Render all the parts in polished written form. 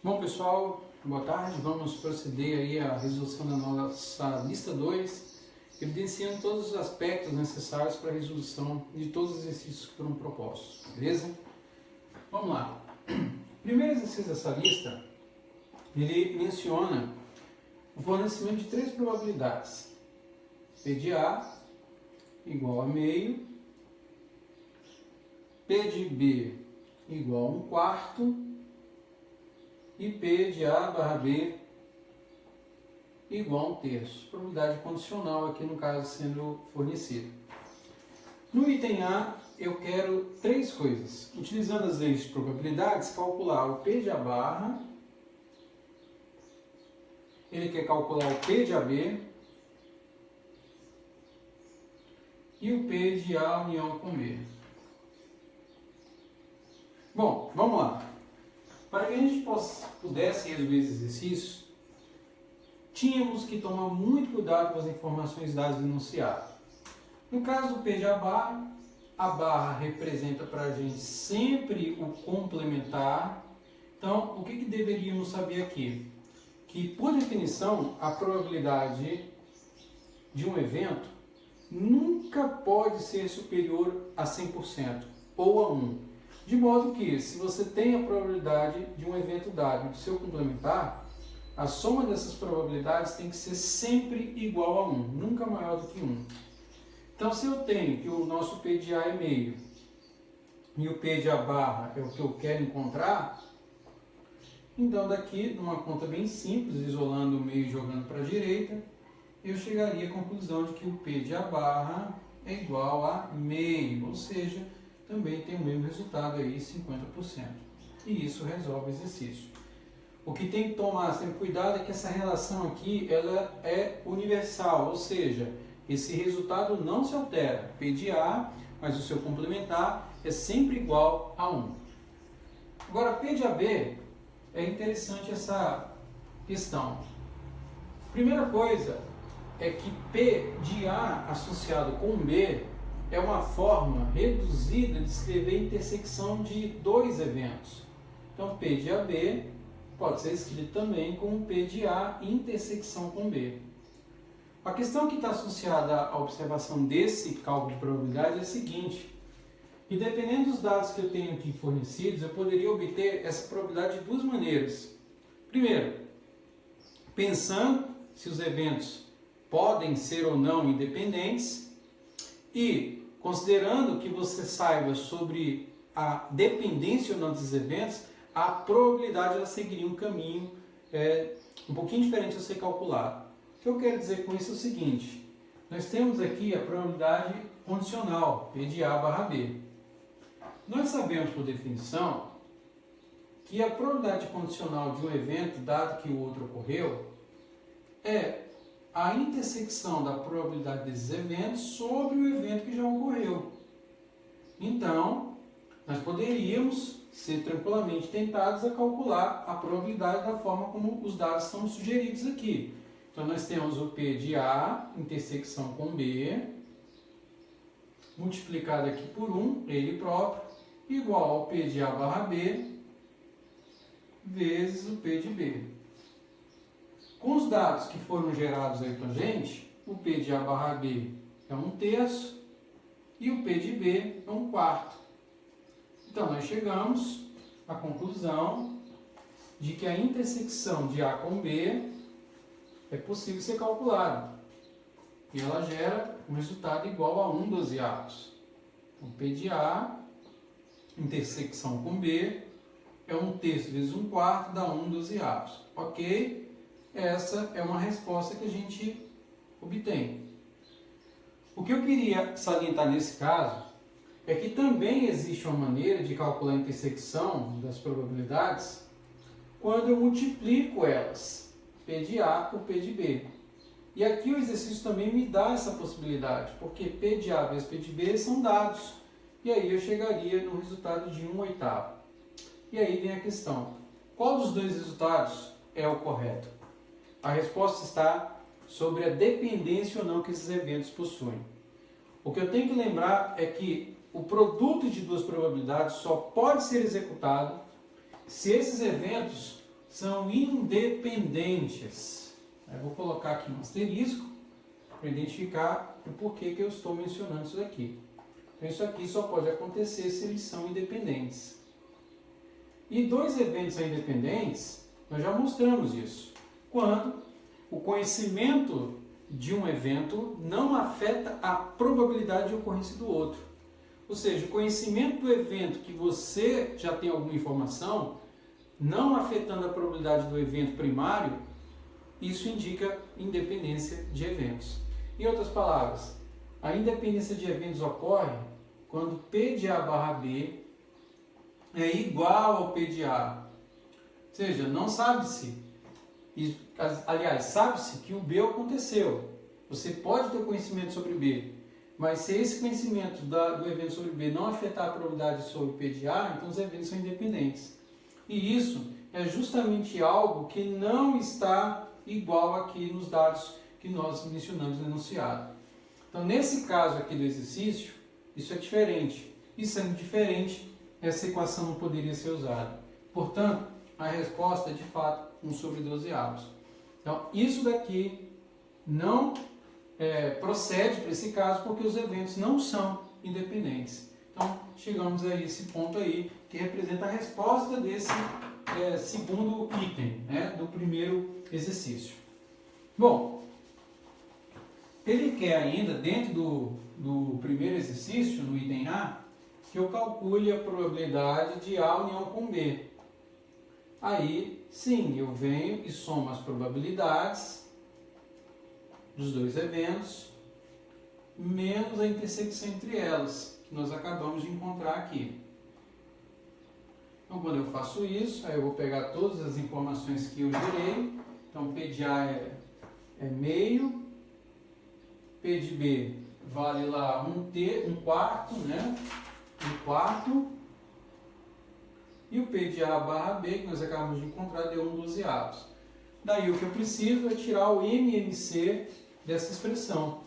Bom pessoal, boa tarde. Vamos proceder aí à resolução da nossa lista 2, evidenciando todos os aspectos necessários para a resolução de todos os exercícios que foram propostos, beleza? Vamos lá. O primeiro exercício dessa lista, ele menciona o fornecimento de 3 probabilidades. P de A igual a meio, P de B igual a 1/4 e P de A barra B igual a 1/3. Probabilidade condicional aqui no caso sendo fornecida. No item A, eu quero 3 coisas. Utilizando as leis de probabilidades, calcular o P de A barra, ele quer calcular o P de AB e o P de A união com B. Bom, vamos lá. Para que a gente pudesse resolver esse exercício, tínhamos que tomar muito cuidado com as informações dadas no enunciado. No caso do P de A barra representa para a gente sempre o complementar. Então, o que deveríamos saber aqui? Que, por definição, a probabilidade de um evento nunca pode ser superior a 100% ou a 1. De modo que, se você tem a probabilidade de um evento dado e do seu complementar, a soma dessas probabilidades tem que ser sempre igual a 1, nunca maior do que 1. Então, se eu tenho que o nosso P de A é meio e o P de A barra é o que eu quero encontrar, então daqui, numa conta bem simples, isolando o meio e jogando para a direita, eu chegaria à conclusão de que o P de A barra é igual a meio, ou seja, também tem o mesmo resultado aí, 50%. E isso resolve o exercício. O que tem que tomar sempre cuidado é que essa relação aqui ela é universal, ou seja, esse resultado não se altera. P de A, mas o seu complementar é sempre igual a 1. Agora, P de AB, é interessante essa questão. Primeira coisa é que P de A associado com B é uma forma reduzida de escrever a intersecção de 2 eventos. Então, P de AB pode ser escrito também como P de A intersecção com B. A questão que está associada à observação desse cálculo de probabilidade é a seguinte: que dependendo dos dados que eu tenho aqui fornecidos, eu poderia obter essa probabilidade de 2 maneiras. Primeiro, pensando se os eventos podem ser ou não independentes e considerando que você saiba sobre a dependência ou não dos eventos, a probabilidade ela seguiria um caminho um pouquinho diferente a ser calculado. O que eu quero dizer com isso é o seguinte: nós temos aqui a probabilidade condicional, P de A barra B. Nós sabemos, por definição, que a probabilidade condicional de um evento, dado que o outro ocorreu, é a intersecção da probabilidade desses eventos sobre o evento que já ocorreu. Então, nós poderíamos ser tranquilamente tentados a calcular a probabilidade da forma como os dados são sugeridos aqui. Então, nós temos o P de A, intersecção com B, multiplicado aqui por 1, ele próprio, igual ao P de A barra B, vezes o P de B. Com os dados que foram gerados aí para a gente, o P de A barra B é 1/3 e o P de B é 1/4. Então, nós chegamos à conclusão de que a intersecção de A com B é possível ser calculada. E ela gera um resultado igual a 1 dozeavos. O P de A, intersecção com B, é 1/3 vezes 1/4, dá 1 dozeavos. Ok? Essa é uma resposta que a gente obtém. O que eu queria salientar nesse caso é que também existe uma maneira de calcular a intersecção das probabilidades quando eu multiplico elas, P de A por P de B. E aqui o exercício também me dá essa possibilidade, porque P de A vezes P de B são dados. E aí eu chegaria no resultado de 1/8. E aí vem a questão: qual dos dois resultados é o correto? A resposta está sobre a dependência ou não que esses eventos possuem. O que eu tenho que lembrar é que o produto de 2 probabilidades só pode ser executado se esses eventos são independentes. Eu vou colocar aqui um asterisco para identificar o porquê que eu estou mencionando isso daqui. Então, isso aqui só pode acontecer se eles são independentes. E dois eventos são independentes, nós já mostramos isso. Quando o conhecimento de um evento não afeta a probabilidade de ocorrência do outro. Ou seja, o conhecimento do evento que você já tem alguma informação, não afetando a probabilidade do evento primário, isso indica independência de eventos. Em outras palavras, a independência de eventos ocorre quando P de A barra B é igual ao P de A. Ou seja, não sabe-se, aliás, sabe-se que o B aconteceu. Você pode ter conhecimento sobre B, mas se esse conhecimento do evento sobre B não afetar a probabilidade sobre P de A, então os eventos são independentes. E isso é justamente algo que não está igual aqui nos dados que nós mencionamos no enunciado. Então, nesse caso aqui do exercício, isso é diferente. E sendo diferente, essa equação não poderia ser usada. Portanto, a resposta é de fato 1 sobre 12 avos. Então, isso daqui não procede para esse caso porque os eventos não são independentes. Então, chegamos a esse ponto aí, que representa a resposta desse segundo item, né, do primeiro exercício. Bom, ele quer ainda, dentro do primeiro exercício, no item A, que eu calcule a probabilidade de A união com B. Aí, sim, eu venho e somo as probabilidades dos dois eventos, menos a intersecção entre elas, que nós acabamos de encontrar aqui. Então, quando eu faço isso, aí eu vou pegar todas as informações que eu gerei. Então, P de A é meio, P de B vale lá um quarto, né? Um quarto. E o P de A barra B, que nós acabamos de encontrar, deu 1/12. Daí o que eu preciso é tirar o MMC dessa expressão.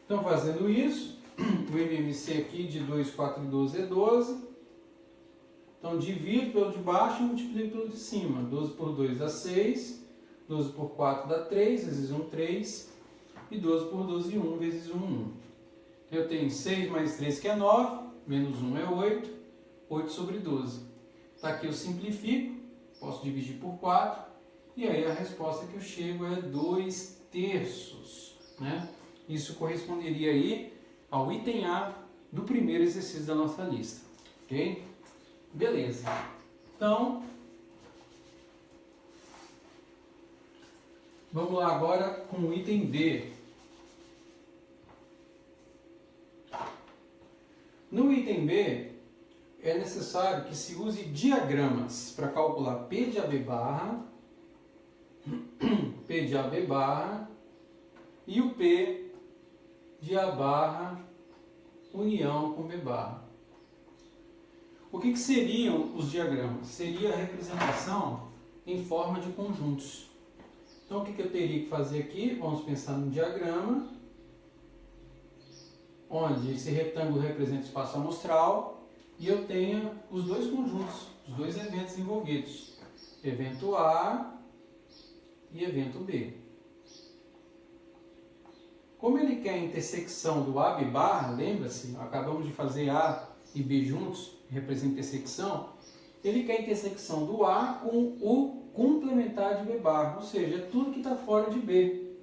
Então, fazendo isso, o MMC aqui de 2, 4 e 12 é 12. Então, divido pelo de baixo e multiplico pelo de cima. 12 por 2 dá 6, 12 por 4 dá 3, vezes 1, 3, e 12 por 12, 1, vezes 1, 1. Eu tenho 6 mais 3, que é 9, menos 1 é 8, 8 sobre 12. Tá, aqui eu simplifico, posso dividir por 4, e aí a resposta que eu chego é 2/3, né? Isso corresponderia aí ao item A do primeiro exercício da nossa lista, ok? Beleza. Então, vamos lá agora com o item B. No item B, é necessário que se use diagramas para calcular P de AB barra, P de AB barra e o P de A barra união com B barra. O que seriam os diagramas? Seria a representação em forma de conjuntos. Então, o que eu teria que fazer aqui? Vamos pensar num diagrama, onde esse retângulo representa o espaço amostral e eu tenho os dois conjuntos, os dois eventos envolvidos, evento A e evento B. Como ele quer a intersecção do AB barra, lembra-se, acabamos de fazer A e B juntos, representa intersecção, ele quer a intersecção do A com o complementar de B barra, ou seja, é tudo que está fora de B.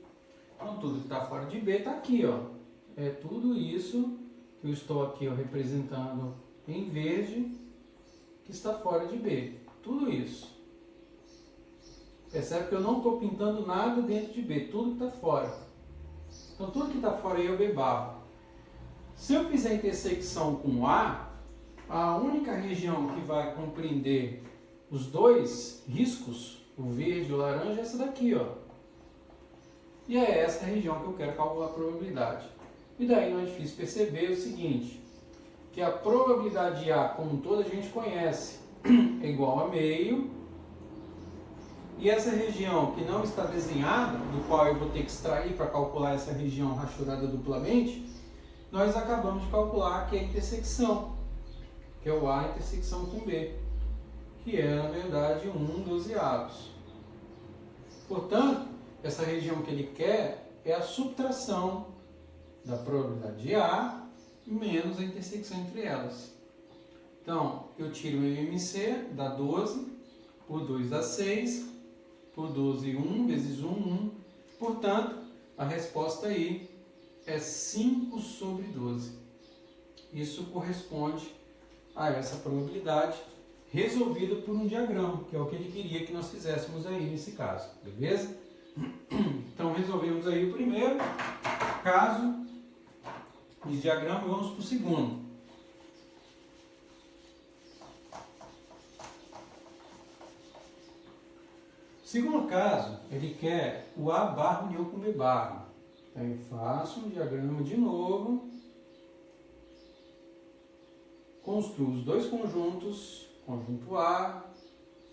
Então, tudo que está fora de B está aqui, ó. É tudo isso que eu estou aqui, ó, representando em verde, que está fora de B. Tudo isso. Percebe que eu não estou pintando nada dentro de B, tudo que está fora. Então, tudo que está fora aí é o B barra. Se eu fizer a intersecção com A única região que vai compreender os dois riscos, o verde e o laranja, é essa daqui, ó. E é essa região que eu quero calcular a probabilidade. E daí não é difícil perceber o seguinte, que a probabilidade de A, como toda a gente conhece, é igual a meio. E essa região que não está desenhada, do qual eu vou ter que extrair para calcular essa região rachurada duplamente, nós acabamos de calcular que é a intersecção. que é o A intersecção com B, que é, na verdade, 1/12. Portanto, essa região que ele quer é a subtração da probabilidade de A menos a intersecção entre elas. Então, eu tiro o MMC, dá 12, por 2 dá 6, por 12, 1 vezes 1, 1. Portanto, a resposta aí é 5/12. Isso corresponde a essa probabilidade resolvida por um diagrama, que é o que ele queria que nós fizéssemos aí nesse caso, beleza? Então, resolvemos aí o primeiro caso de diagrama, vamos para o segundo. Segundo caso, ele quer o A barra união com B barra. Então, eu faço um diagrama de novo, construo os dois conjuntos, conjunto A,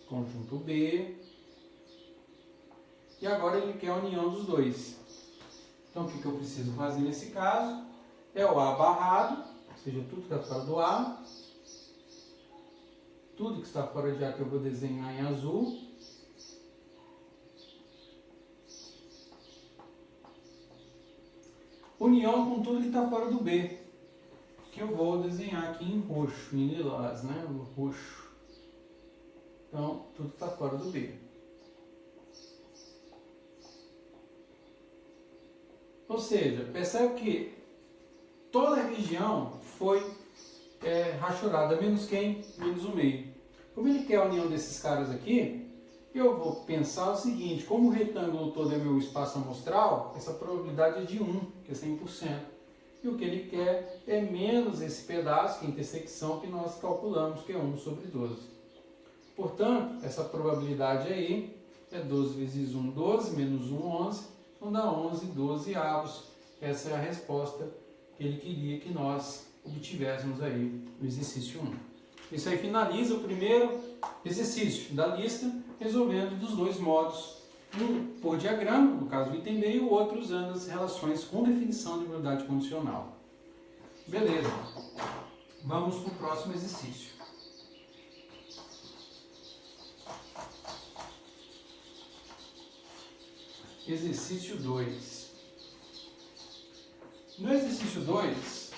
conjunto B, e agora ele quer a união dos dois. Então, o que eu preciso fazer nesse caso é o A barrado, ou seja, tudo que está fora do A, tudo que está fora de A que eu vou desenhar em azul, união com tudo que está fora do B, que eu vou desenhar aqui em roxo, em lilás, né? O roxo. Então, tudo está fora do B. Ou seja, percebe que toda a região foi rachurada, menos quem? Menos o meio. Como ele quer a união desses caras aqui, eu vou pensar o seguinte: como o retângulo todo é meu espaço amostral, essa probabilidade é de 1, que é 100%. E o que ele quer é menos esse pedaço, que é a intersecção, que nós calculamos, que é 1/12. Portanto, essa probabilidade aí é 12 vezes 1, 12, menos 1, 11, então dá 11/12. Essa é a resposta que ele queria que nós obtivéssemos aí no exercício 1. Isso aí finaliza o primeiro exercício da lista, resolvendo dos dois modos, um por diagrama, no caso do item B, e o outro usando as relações com definição de probabilidade condicional. Beleza. Vamos para o próximo exercício. Exercício 2. No exercício 2,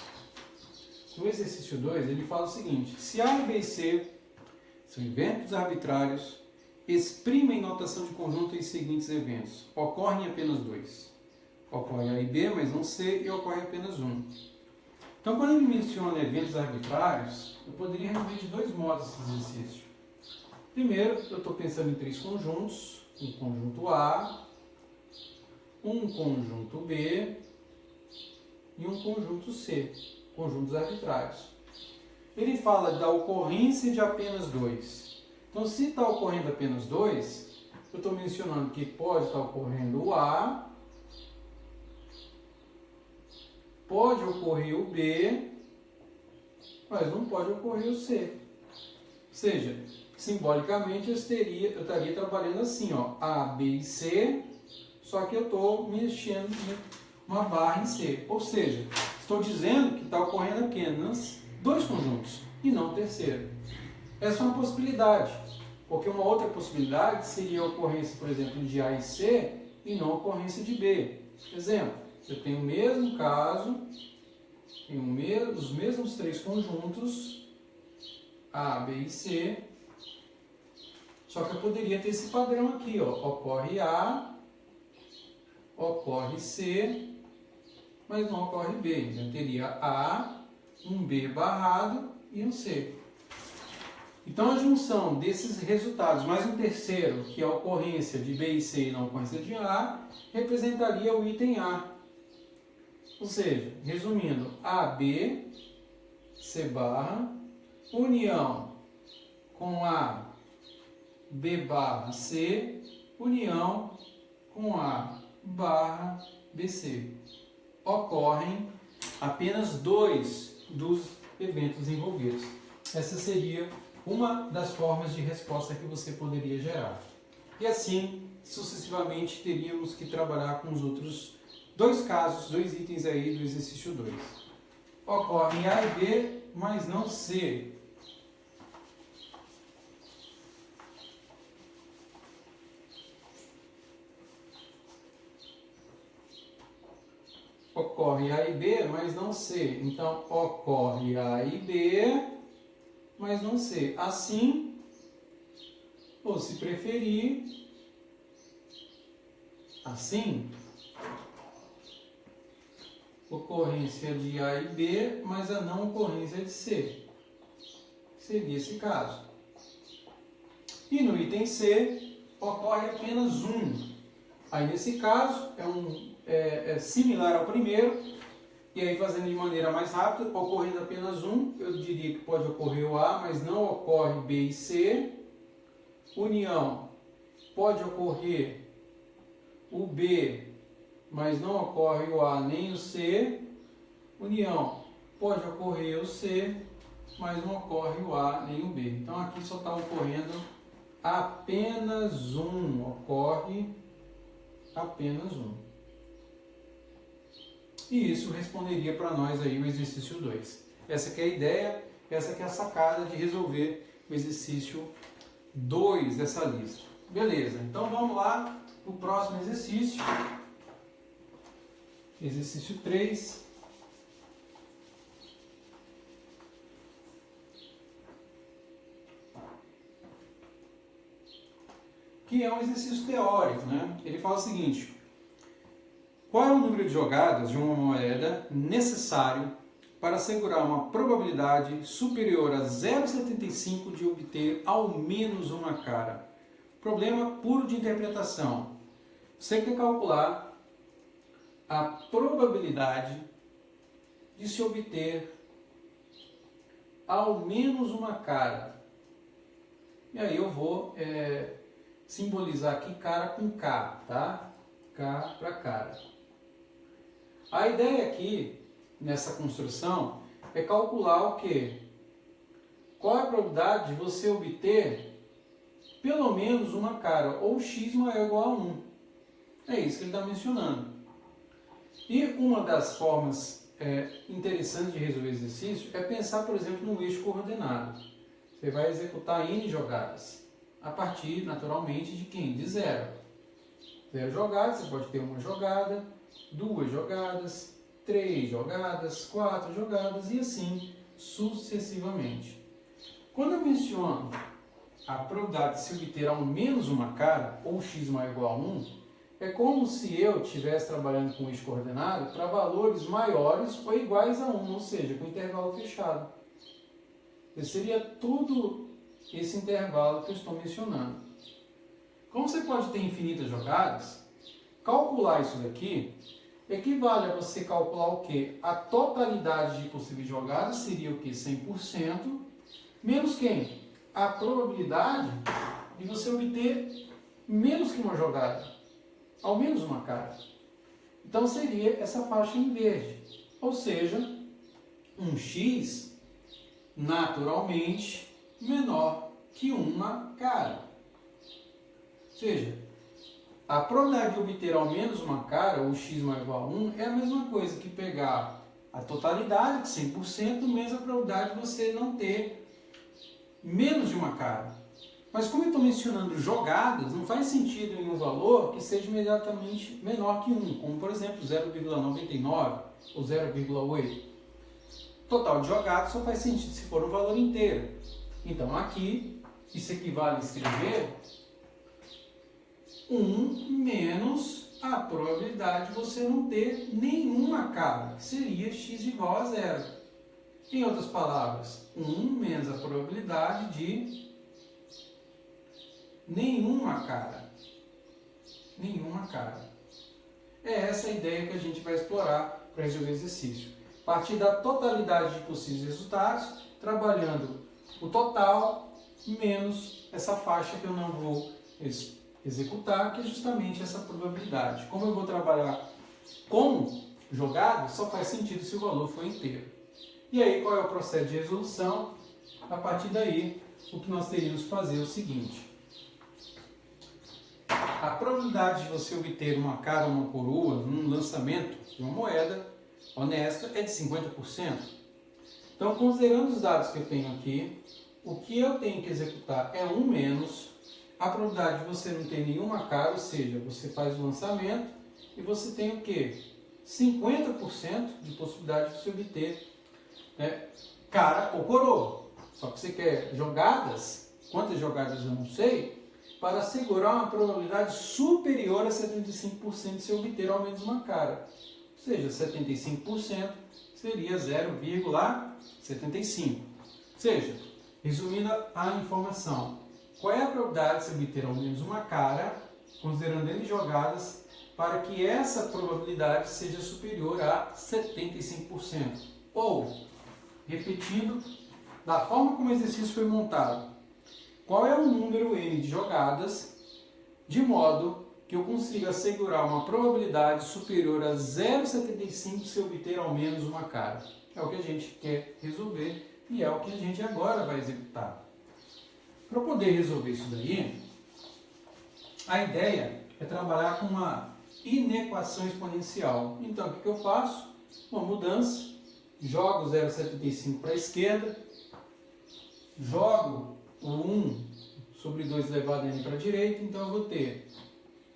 ele fala o seguinte: se A, B e C são eventos arbitrários, exprima em notação de conjunto os seguintes eventos. Ocorrem apenas dois. Ocorre A e B, mas não C, e ocorre apenas um. Então, quando ele menciona eventos arbitrários, eu poderia resolver de dois modos esse exercício. Primeiro, eu estou pensando em três conjuntos: um conjunto A, um conjunto B e um conjunto C, conjuntos arbitrários. Ele fala da ocorrência de apenas dois. Então, se está ocorrendo apenas dois, eu estou mencionando que pode estar ocorrendo o A, pode ocorrer o B, mas não pode ocorrer o C. Ou seja, simbolicamente eu estaria trabalhando assim, ó, A, B e C, só que eu estou mexendo uma barra em C. Ou seja, estou dizendo que está ocorrendo apenas dois conjuntos e não o terceiro. Essa é uma possibilidade, porque uma outra possibilidade seria a ocorrência, por exemplo, de A e C e não a ocorrência de B. Exemplo, eu tenho o mesmo caso, tenho os mesmos três conjuntos, A, B e C, só que eu poderia ter esse padrão aqui, ó, ocorre A, ocorre C, mas não ocorre B. Então, eu teria A, um B barrado e um C. Então, a junção desses resultados, mais um terceiro, que é a ocorrência de B e C e não a ocorrência de A, representaria o item A. Ou seja, resumindo, AB, C barra, união com A, B barra C, união com A barra BC. Ocorrem apenas dois dos eventos envolvidos. Essa seria uma das formas de resposta que você poderia gerar. E assim, sucessivamente, teríamos que trabalhar com os outros dois casos, dois itens aí do exercício 2. Ocorrem A e B, mas não C. ocorre A e B, mas não C. Então, ocorre A e B, mas não C. Assim, ou se preferir, assim, ocorrência de A e B, mas a não ocorrência de C. Seria esse caso. E no item C, ocorre apenas um. Aí, nesse caso, é similar ao primeiro, e aí fazendo de maneira mais rápida, ocorrendo apenas um, eu diria que pode ocorrer o A, mas não ocorre B e C. União, pode ocorrer o B, mas não ocorre o A nem o C. União, pode ocorrer o C, mas não ocorre o A nem o B. Então aqui só está ocorrendo apenas um, ocorre apenas um. E isso responderia para nós aí o exercício 2. Essa que é a ideia, essa que é a sacada de resolver o exercício 2 dessa lista. Beleza, então vamos lá para o próximo exercício. Exercício 3. Que é um exercício teórico, né? Ele fala o seguinte: qual é o número de jogadas de uma moeda necessário para assegurar uma probabilidade superior a 0,75 de obter ao menos uma cara? Problema puro de interpretação. Você quer calcular a probabilidade de se obter ao menos uma cara. E aí eu vou simbolizar aqui cara com K, tá? K para cara. A ideia aqui, nessa construção, é calcular o quê? Qual é a probabilidade de você obter pelo menos uma cara, ou x maior ou igual a 1. É isso que ele está mencionando. E uma das formas interessantes de resolver exercício é pensar, por exemplo, num eixo coordenado. Você vai executar N jogadas, a partir, naturalmente, de quem? De 0. 0 jogadas, você pode ter uma jogada, 2 jogadas, 3 jogadas, 4 jogadas e assim sucessivamente. Quando eu menciono a probabilidade de se obter ao menos uma cara, ou x maior ou igual a 1, é como se eu estivesse trabalhando com eixo coordenado para valores maiores ou iguais a 1, ou seja, com intervalo fechado. Esse seria tudo esse intervalo que eu estou mencionando. Como você pode ter infinitas jogadas, calcular isso daqui equivale a você calcular o quê? A totalidade de possíveis jogadas seria o quê? 100%, menos quem? A probabilidade de você obter menos que uma jogada, ao menos uma cara. Então seria essa faixa em verde, ou seja, um x naturalmente menor que uma cara. Ou seja, a probabilidade de obter ao menos uma cara, ou x maior ou igual a 1, é a mesma coisa que pegar a totalidade de 100% menos a probabilidade de você não ter menos de uma cara. Mas como eu estou mencionando jogadas, não faz sentido em um valor que seja imediatamente menor que 1, como por exemplo 0,99 ou 0,8. Total de jogadas só faz sentido se for um valor inteiro. Então aqui, isso equivale a escrever 1 menos a probabilidade de você não ter nenhuma cara, que seria x igual a 0. Em outras palavras, 1 menos a probabilidade de nenhuma cara. Nenhuma cara. É essa a ideia que a gente vai explorar para resolver o exercício. A partir da totalidade de possíveis resultados, trabalhando o total menos essa faixa que eu não vou executar, que é justamente essa probabilidade. Como eu vou trabalhar com jogado, só faz sentido se o valor for inteiro. E aí, qual é o processo de resolução? A partir daí, o que nós teríamos que fazer é o seguinte. A probabilidade de você obter uma cara ou uma coroa num lançamento de uma moeda honesta é de 50%. Então, considerando os dados que eu tenho aqui, o que eu tenho que executar é 1 menos a probabilidade de você não ter nenhuma cara, ou seja, você faz o lançamento e você tem o quê? 50% de possibilidade de se obter, né, cara ou coroa. Só que você quer jogadas, quantas jogadas eu não sei, para assegurar uma probabilidade superior a 75% de se obter ao menos uma cara. Ou seja, 75% seria 0,75. Ou seja, resumindo a informação, qual é a probabilidade de se obter ao menos uma cara, considerando N jogadas, para que essa probabilidade seja superior a 75%? Ou, repetindo, da forma como o exercício foi montado, qual é o número N de jogadas, de modo que eu consiga assegurar uma probabilidade superior a 0,75 se obter ao menos uma cara? É o que a gente quer resolver e é o que a gente agora vai executar. Para poder resolver isso daí, a ideia é trabalhar com uma inequação exponencial. Então, o que eu faço? Uma mudança, jogo 0,75 para a esquerda, jogo o 1 sobre 2 elevado a n para a direita, então eu vou ter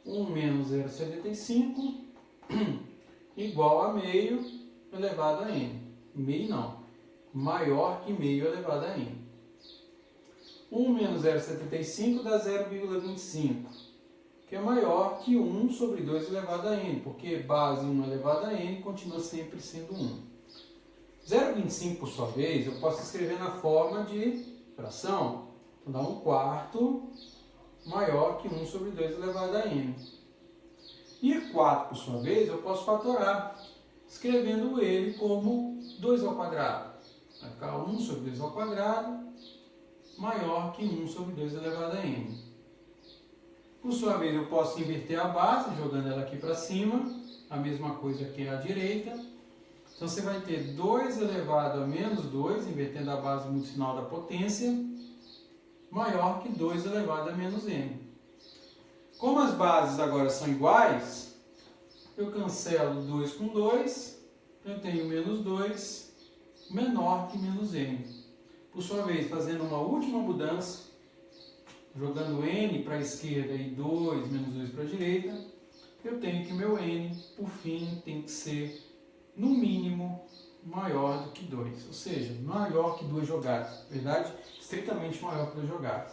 1 menos 0,75 igual a meio elevado a n. Meio não, maior que meio elevado a n. 1 menos 0,75 dá 0,25, que é maior que 1 sobre 2 elevado a n, porque base 1 elevado a n continua sempre sendo 1. 0,25, por sua vez, eu posso escrever na forma de fração. Então dá 1/4 maior que 1 sobre 2 elevado a n. E 4, por sua vez, eu posso fatorar, escrevendo ele como 2 ao quadrado. Vai ficar 1 sobre 2 ao quadrado maior que 1 sobre 2 elevado a n. Por sua vez, eu posso inverter a base, jogando ela aqui para cima, a mesma coisa aqui à direita. Então, você vai ter 2 elevado a menos 2, invertendo a base no sinal da potência, maior que 2 elevado a menos n. Como as bases agora são iguais, eu cancelo 2 com 2, eu tenho menos 2 menor que menos n. Por sua vez, fazendo uma última mudança, jogando n para a esquerda e 2 menos 2 para a direita, eu tenho que meu n, por fim, tem que ser, no mínimo, maior do que 2. Ou seja, maior que 2 jogadas. Na verdade, estritamente maior que 2 jogadas.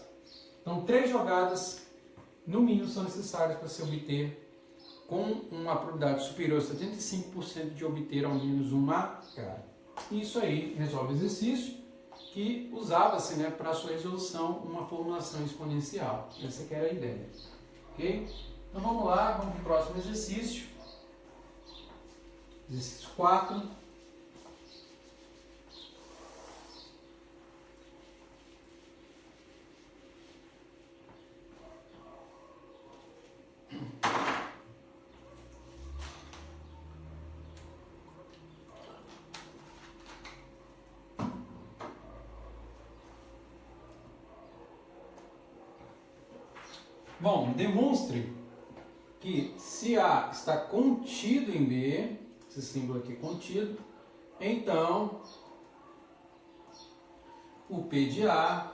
Então, 3 jogadas, no mínimo, são necessárias para se obter, com uma probabilidade superior a 75% de obter ao menos uma cara. Isso aí resolve o exercício, que usava-se, né, para a sua resolução uma formulação exponencial. Essa que era a ideia. Ok? Então vamos lá, vamos para o próximo exercício. Exercício 4. Bom, demonstre que se A está contido em B, esse símbolo aqui é contido, então o P de A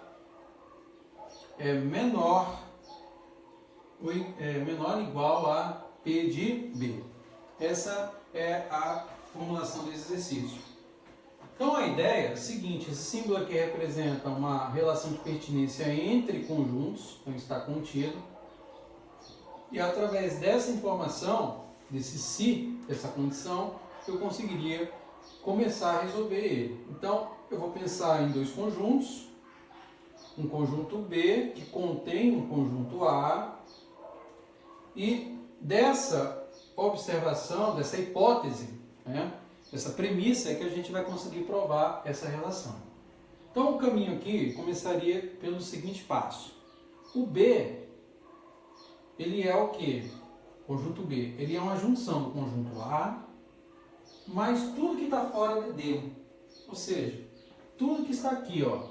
é menor ou igual a P de B. Essa é a formulação desse exercício. Então a ideia é a seguinte: esse símbolo aqui representa uma relação de pertinência entre conjuntos, então está contido. E através dessa informação, desse se, dessa condição, eu conseguiria começar a resolver ele. Então, eu vou pensar em 2 conjuntos. Um conjunto B, que contém um conjunto A. E dessa observação, dessa hipótese, né, essa premissa é que a gente vai conseguir provar essa relação. Então, o caminho aqui começaria pelo seguinte passo. O B, ele é o quê? Conjunto B. Ele é uma junção do conjunto A, mais tudo que está fora dele. Ou seja, tudo que está aqui, ó.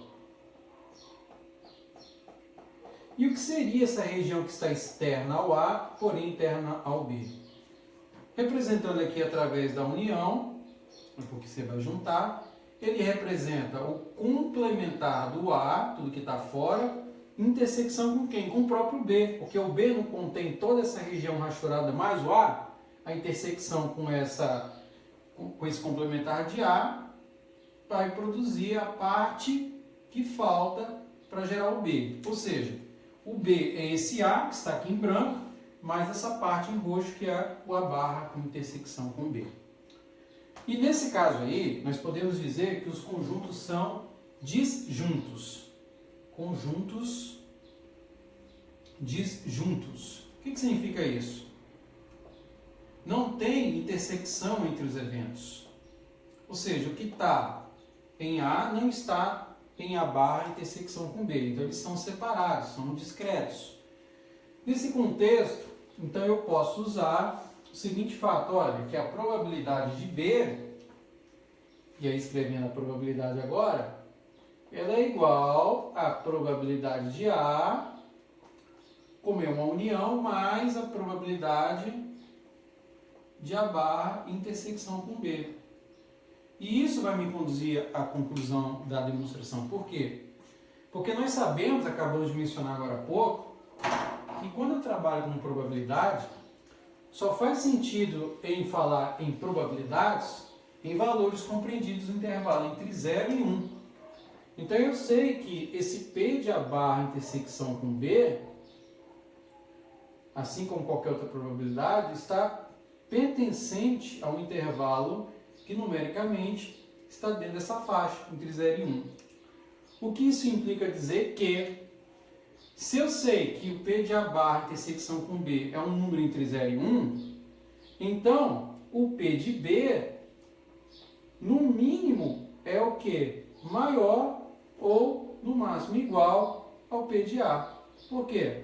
E o que seria essa região que está externa ao A, porém interna ao B? Representando aqui através da união, porque você vai juntar, ele representa o complementar do A, tudo que está fora, intersecção com quem? Com o próprio B, porque o B não contém toda essa região rastreada mais o A, a intersecção com esse complementar de A, vai produzir a parte que falta para gerar o B. Ou seja, o B é esse A, que está aqui em branco, mais essa parte em roxo, que é o A barra com intersecção com B. E nesse caso aí, nós podemos dizer que os conjuntos são disjuntos. Conjuntos disjuntos. O que significa isso? Não tem intersecção entre os eventos. Ou seja, o que está em A não está em A barra intersecção com B. Então, eles são separados, são discretos. Nesse contexto, então, eu posso usar o seguinte fato, olha, que a probabilidade de B, e aí escrevendo a probabilidade agora, ela é igual à probabilidade de A, como é uma união, mais a probabilidade de A barra intersecção com B. E isso vai me conduzir à conclusão da demonstração. Por quê? Porque nós sabemos, acabamos de mencionar agora há pouco, que quando eu trabalho com probabilidade, só faz sentido em falar em probabilidades em valores compreendidos no intervalo entre 0 e 1. Então eu sei que esse P de A barra intersecção com B, assim como qualquer outra probabilidade, está pertencente ao intervalo que numericamente está dentro dessa faixa, entre 0 e 1. O que isso implica dizer que, se eu sei que o P de A barra intersecção com B é um número entre 0 e 1, então o P de B, no mínimo, é o que? Maior ou, no máximo, igual ao P de A. Por quê?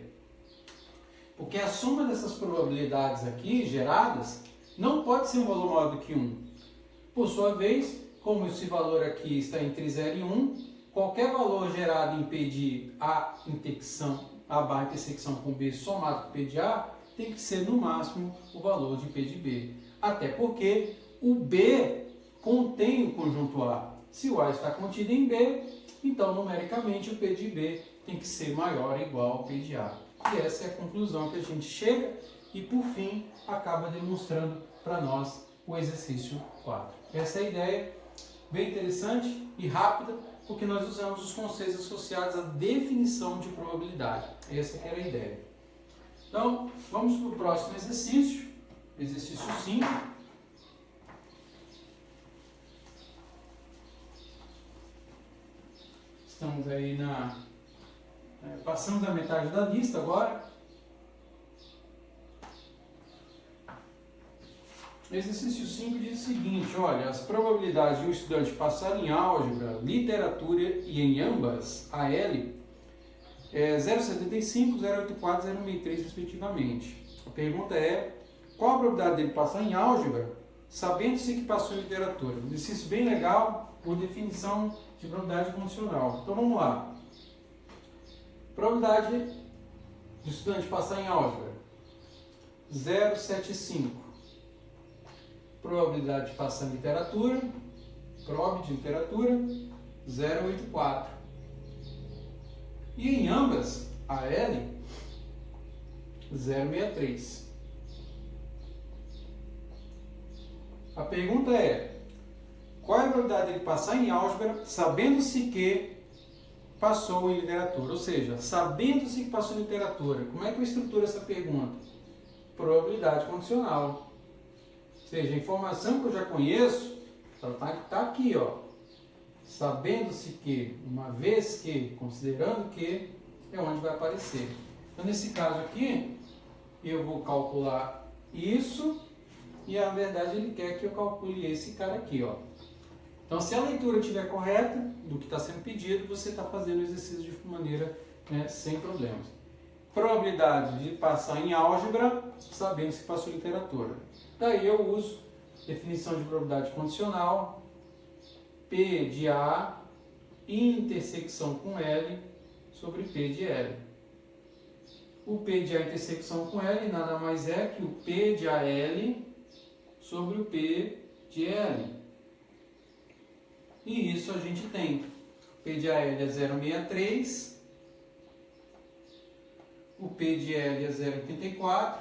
Porque a soma dessas probabilidades aqui, geradas, não pode ser um valor maior do que 1. Por sua vez, como esse valor aqui está entre 0 e 1, qualquer valor gerado em P de A barra intersecção com B somado com P de A tem que ser no máximo o valor de P de B. Até porque o B contém o conjunto A. Se o A está contido em B, então numericamente o P de B tem que ser maior ou igual ao P de A. E essa é a conclusão que a gente chega e por fim acaba demonstrando para nós o exercício 4. Essa é a ideia, bem interessante e rápida, porque nós usamos os conceitos associados à definição de probabilidade. Essa que era a ideia. Então, vamos para o próximo exercício, exercício 5. Estamos aí passamos da metade da lista agora. O exercício 5 diz o seguinte, olha, as probabilidades de um estudante passar em álgebra, literatura e em ambas, AL, é 0,75, 0,84 e 0,63 respectivamente. A pergunta é, qual a probabilidade dele passar em álgebra, sabendo-se que passou em literatura? Um exercício bem legal, por definição de probabilidade condicional. Então vamos lá. Probabilidade de estudante passar em álgebra, 0,75. Probabilidade de passar em literatura, prob de literatura, 0,84. E em ambas, AL, 0,63. A pergunta é, qual é a probabilidade de passar em álgebra, sabendo-se que passou em literatura? Ou seja, sabendo-se que passou em literatura. Como é que eu estruturo essa pergunta? Probabilidade condicional. Ou seja, a informação que eu já conheço, ela está aqui, ó. Sabendo-se que, uma vez que, considerando que, é onde vai aparecer. Então, nesse caso aqui, eu vou calcular isso, e na verdade ele quer que eu calcule esse cara aqui, ó. Então, se a leitura estiver correta do que está sendo pedido, você está fazendo o exercício de maneira, sem problemas. Probabilidade de passar em álgebra, sabendo se passou em literatura. Daí eu uso definição de probabilidade condicional, P de A, intersecção com L, sobre P de L. O P de A intersecção com L nada mais é que o P de AL sobre o P de L. E isso a gente tem. P de AL é 0,63, o P de L é 0,84,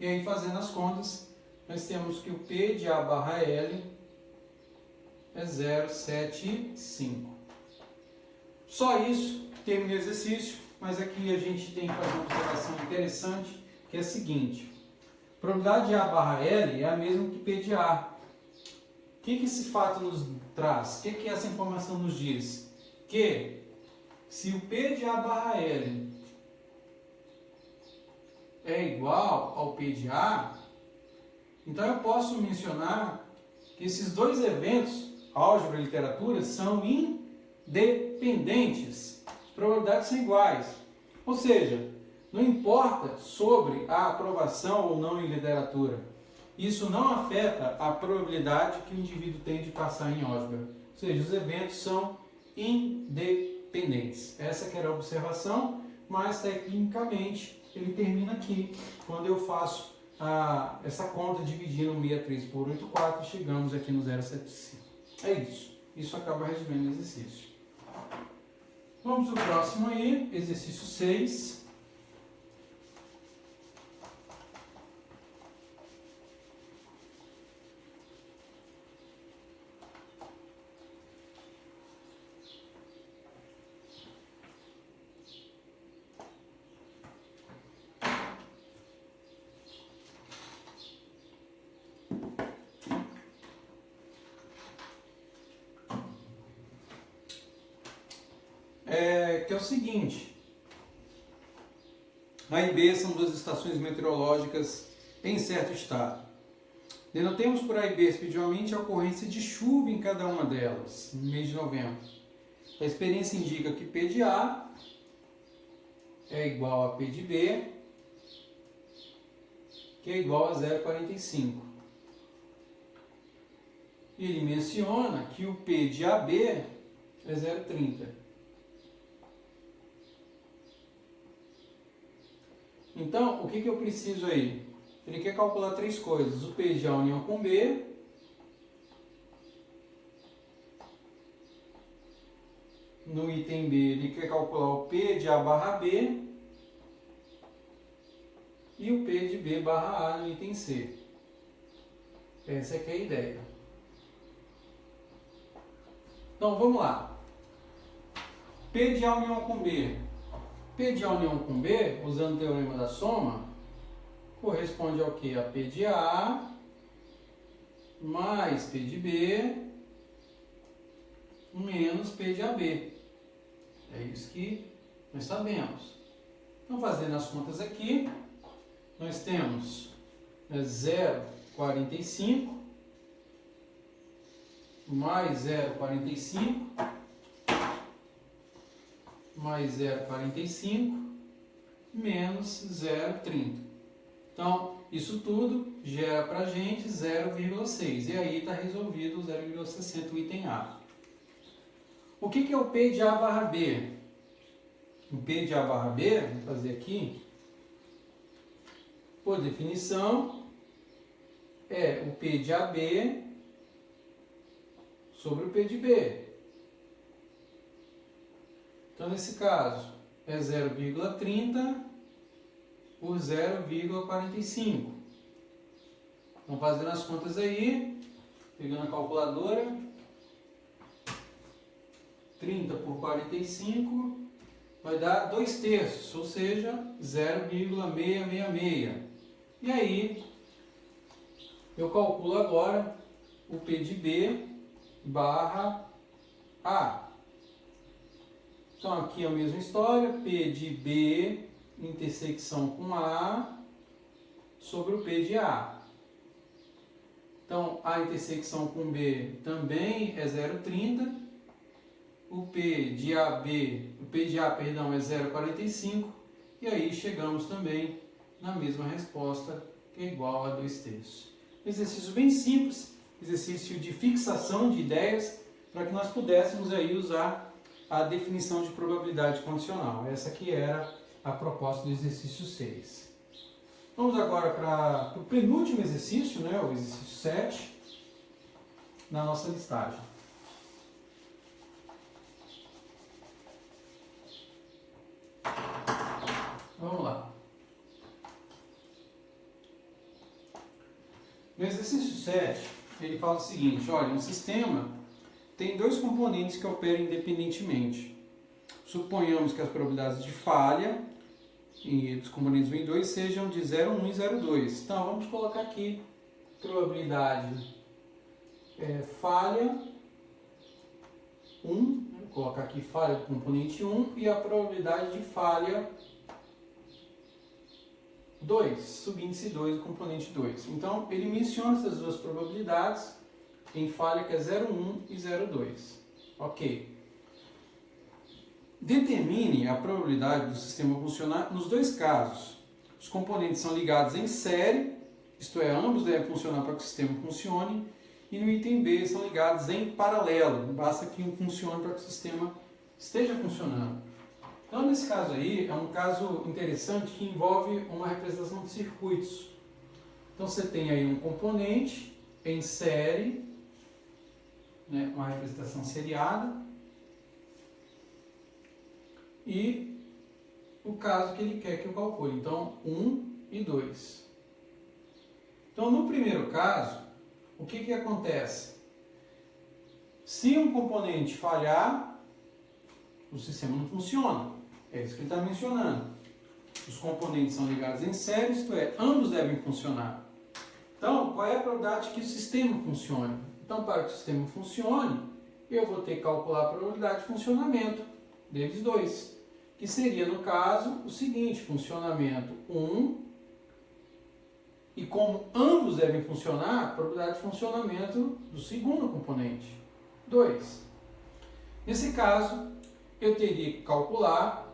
E aí, fazendo as contas, nós temos que o P de A barra L é 0,75. Só isso, terminei o exercício, mas aqui a gente tem que fazer uma observação interessante, que é a seguinte. A probabilidade de A barra L é a mesma que P de A. O que esse fato nos traz? O que essa informação nos diz? Que se o P de A barra L é igual ao P de A, então eu posso mencionar que esses dois eventos, álgebra e literatura, são independentes. As probabilidades são iguais. Ou seja, não importa sobre a aprovação ou não em literatura. Isso não afeta a probabilidade que o indivíduo tem de passar em álgebra. Ou seja, os eventos são independentes. Essa que era a observação, mas tecnicamente ele termina aqui, quando eu faço essa conta dividindo 63 por 84 e chegamos aqui no 0,75. É isso. Isso acaba resumindo o exercício. Vamos para o próximo aí, exercício 6. Que é o seguinte, A e B são duas estações meteorológicas em certo estado. Denotemos por A e B, respectivamente, a ocorrência de chuva em cada uma delas, no mês de novembro. A experiência indica que P de A é igual a P de B, que é igual a 0,45. E ele menciona que o P de AB é 0,30. Então, o que eu preciso aí? Ele quer calcular três coisas. O P de A união com B. No item B, ele quer calcular o P de A barra B. E o P de B barra A no item C. Essa é que é a ideia. Então, vamos lá. P de A união com B. P de A união com B, usando o teorema da soma, corresponde ao que? A P de A mais P de B menos P de AB. É isso que nós sabemos. Então, fazendo as contas aqui, nós temos 0,45 mais 0,45 mais 0,45 menos 0,30. Então, isso tudo gera para a gente 0,6. E aí está resolvido o 0,60, o item A. O que é o P de A barra B? O P de A barra B, vou fazer aqui, por definição, é o P de AB sobre o P de B. Então, nesse caso, é 0,30 por 0,45. Então, fazendo as contas aí, pegando a calculadora, 30 por 45 vai dar 2/3, ou seja, 0,666. E aí, eu calculo agora o P de B barra A. Então, aqui é a mesma história, P de B intersecção com A sobre o P de A. Então, A intersecção com B também é 0,30. O P de A, perdão, é 0,45. E aí chegamos também na mesma resposta, que é igual a 2/3. Exercício bem simples, exercício de fixação de ideias, para que nós pudéssemos aí usar a definição de probabilidade condicional. Essa aqui era a proposta do exercício 6. Vamos agora para o penúltimo exercício, né, o exercício 7, na nossa listagem. Vamos lá. No exercício 7, ele fala o seguinte, olha, um sistema tem dois componentes que operam independentemente. Suponhamos que as probabilidades de falha dos componentes 1 e 2 sejam de 0,1 e 0,2. Então, vamos colocar aqui probabilidade falha 1, vou colocar aqui falha do componente 1 e a probabilidade de falha 2, subíndice 2 do componente 2. Então, ele menciona essas duas probabilidades em falha que é 0,1 e 0,2. Ok. Determine a probabilidade do sistema funcionar nos dois casos. Os componentes são ligados em série, isto é, ambos devem funcionar para que o sistema funcione, e no item B são ligados em paralelo, basta que um funcione para que o sistema esteja funcionando. Então, nesse caso aí, é um caso interessante que envolve uma representação de circuitos. Então, você tem aí um componente em série, né, uma representação seriada, e o caso que ele quer que eu calcule. Então, 1 e 2. Então, no primeiro caso, o que acontece? Se um componente falhar, o sistema não funciona. É isso que ele está mencionando. Os componentes são ligados em série, isto é, ambos devem funcionar. Então, qual é a probabilidade que o sistema funcione? Então, para que o sistema funcione, eu vou ter que calcular a probabilidade de funcionamento deles dois, que seria, no caso, o seguinte, funcionamento 1, e como ambos devem funcionar, a probabilidade de funcionamento do segundo componente, 2. Nesse caso, eu teria que calcular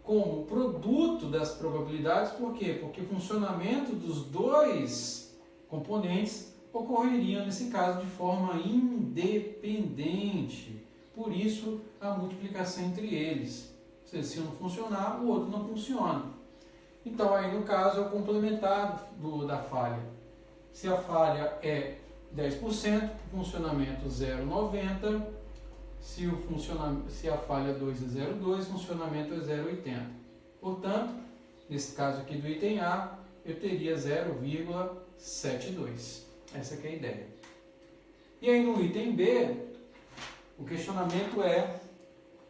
como produto das probabilidades, por quê? Porque o funcionamento dos dois componentes ocorreria, nesse caso, de forma independente. Por isso, a multiplicação entre eles. Ou seja, se um funcionar, o outro não funciona. Então, aí no caso, é o complementar da falha. Se a falha é 10%, funcionamento 0,90%. Se a falha 2 é 0,2, funcionamento é 0,80. Portanto, nesse caso aqui do item A, eu teria 0,72. Essa que é a ideia. E aí no item B, o questionamento é: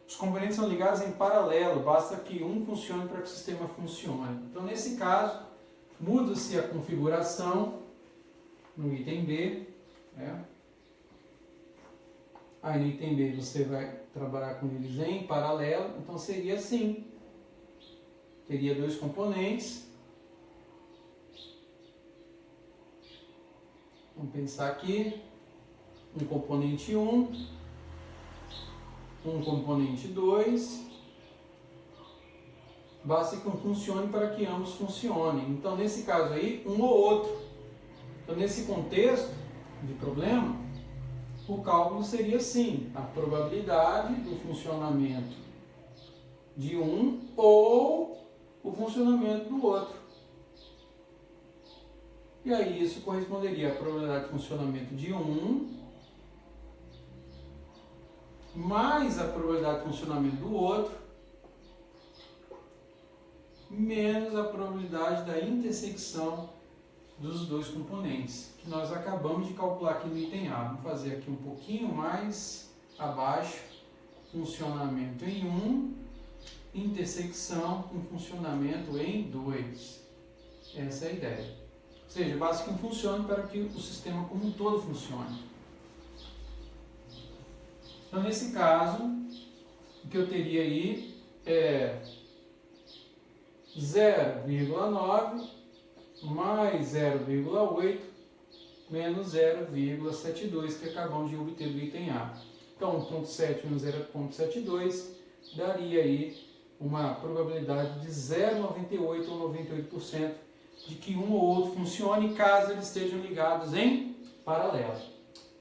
os componentes são ligados em paralelo, basta que um funcione para que o sistema funcione. Então, nesse caso, muda-se a configuração no item B. Aí no item B você vai trabalhar com eles em paralelo, então seria assim. Teria dois componentes. Vamos pensar aqui. Um componente 1. Um componente 2, basta que um funcione para que ambos funcionem. Então, nesse caso aí, um ou outro. Então, nesse contexto de problema, o cálculo seria assim: a probabilidade do funcionamento de um ou o funcionamento do outro. E aí isso corresponderia à probabilidade de funcionamento de um mais a probabilidade de funcionamento do outro, menos a probabilidade da intersecção dos dois componentes, que nós acabamos de calcular aqui no item A. Vamos fazer aqui um pouquinho mais abaixo, funcionamento em 1, intersecção com funcionamento em 2. Essa é a ideia. Ou seja, basta que um funcione para que o sistema como um todo funcione. Então, nesse caso, o que eu teria aí é 0,9 mais 0,8 menos 0,72, que acabamos de obter do item A. Então, 1,7 menos 0,72 daria aí uma probabilidade de 0,98 ou 98% de que um ou outro funcione caso eles estejam ligados em paralelo.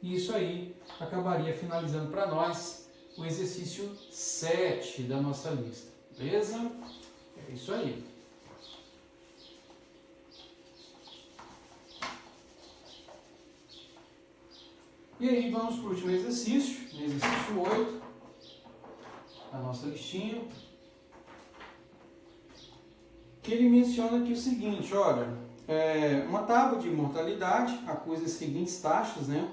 E isso aí acabaria finalizando para nós o exercício 7 da nossa lista. Beleza? É isso aí. E aí vamos para o último exercício, exercício 8 da nossa listinha, que ele menciona aqui o seguinte: olha, uma tábua de mortalidade, acusa as seguintes taxas, né,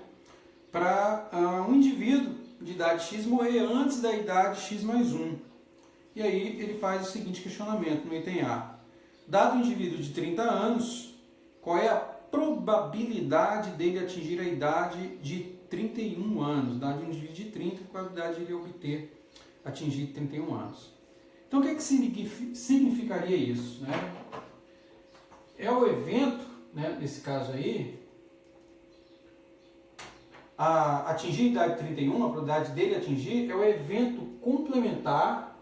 para um indivíduo de idade X morrer antes da idade X mais 1. E aí ele faz o seguinte questionamento no item A. Dado o indivíduo de 30 anos, qual é a probabilidade dele atingir a idade de 31 anos? Dado o indivíduo de 30, a probabilidade de ele atingir 31 anos. Então o que significaria isso, né? É o evento, né, nesse caso aí, atingir a idade de 31, a probabilidade dele atingir, é o evento complementar,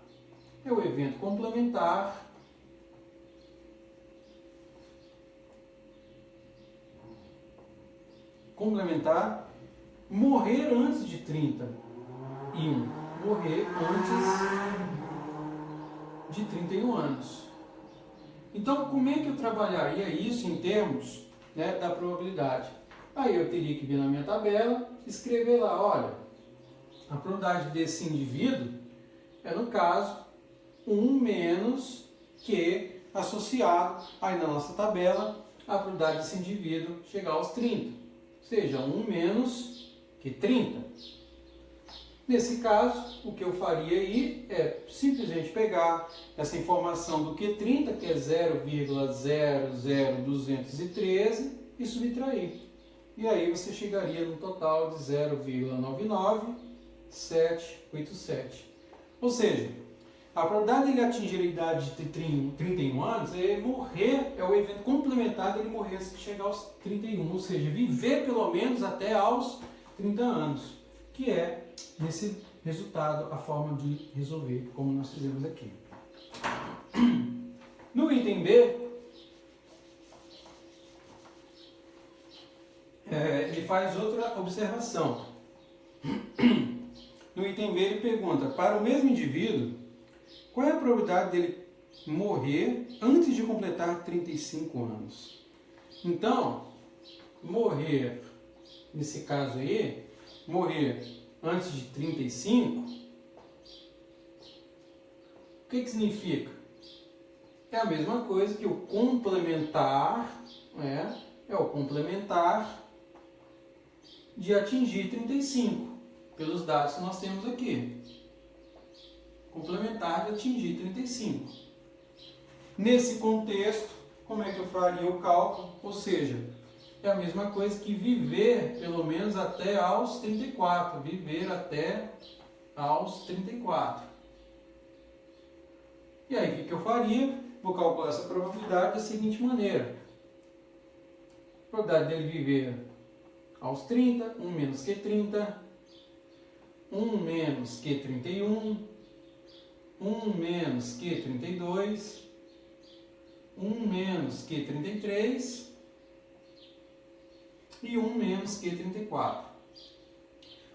morrer antes de 31, morrer antes de 31 anos. Então, como é que eu trabalharia isso em termos, né, da probabilidade? Aí eu teria que vir na minha tabela, escrever lá, olha, a probabilidade desse indivíduo é, no caso, 1 menos que associado aí na nossa tabela a probabilidade desse indivíduo chegar aos 30. Ou seja, 1 menos que 30. Nesse caso, o que eu faria aí é simplesmente pegar essa informação do Q30, que é 0,00213, e subtrair. E aí você chegaria no total de 0,99787. Ou seja, a probabilidade de ele atingir a idade de 31 anos é morrer, é o evento complementar dele morrer se chegar aos 31, ou seja, viver pelo menos até aos 30 anos, que é, nesse resultado, a forma de resolver, como nós fizemos aqui. No item B, ele faz outra observação. No item B ele pergunta, para o mesmo indivíduo, qual é a probabilidade dele morrer antes de completar 35 anos? Então, morrer, nesse caso aí, morrer antes de 35, o que significa? É a mesma coisa que o complementar, é o complementar de atingir 35, pelos dados que nós temos aqui. Complementar de atingir 35. Nesse contexto, como é que eu faria o cálculo? Ou seja, é a mesma coisa que viver pelo menos até aos 34. Viver até aos 34. E aí, o que eu faria? Vou calcular essa probabilidade da seguinte maneira. A probabilidade dele viver aos 30, 1 menos que 30, 1 menos que 31, 1 menos que 32, 1 menos que 33 e 1 menos que 34.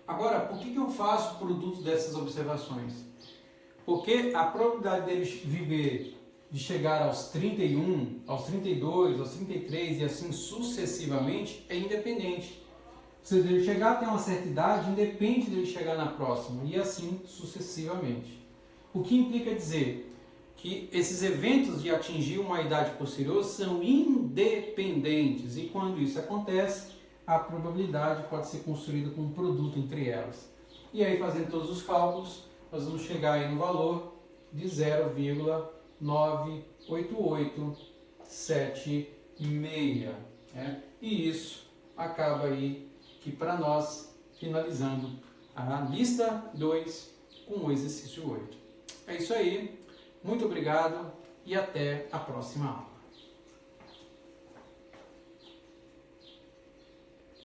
Agora, por que eu faço o produto dessas observações? Porque a probabilidade dele viver, de chegar aos 31, aos 32, aos 33 e assim sucessivamente, é independente. Se ele chegar até uma certa idade, independe dele chegar na próxima, e assim sucessivamente. O que implica dizer que esses eventos de atingir uma idade posterior são independentes, e quando isso acontece, a probabilidade pode ser construída com um produto entre elas. E aí, fazendo todos os cálculos, nós vamos chegar aí no valor de 0,98876. E isso acaba aí que para nós, finalizando a lista 2 com o exercício 8. É isso aí, muito obrigado e até a próxima aula.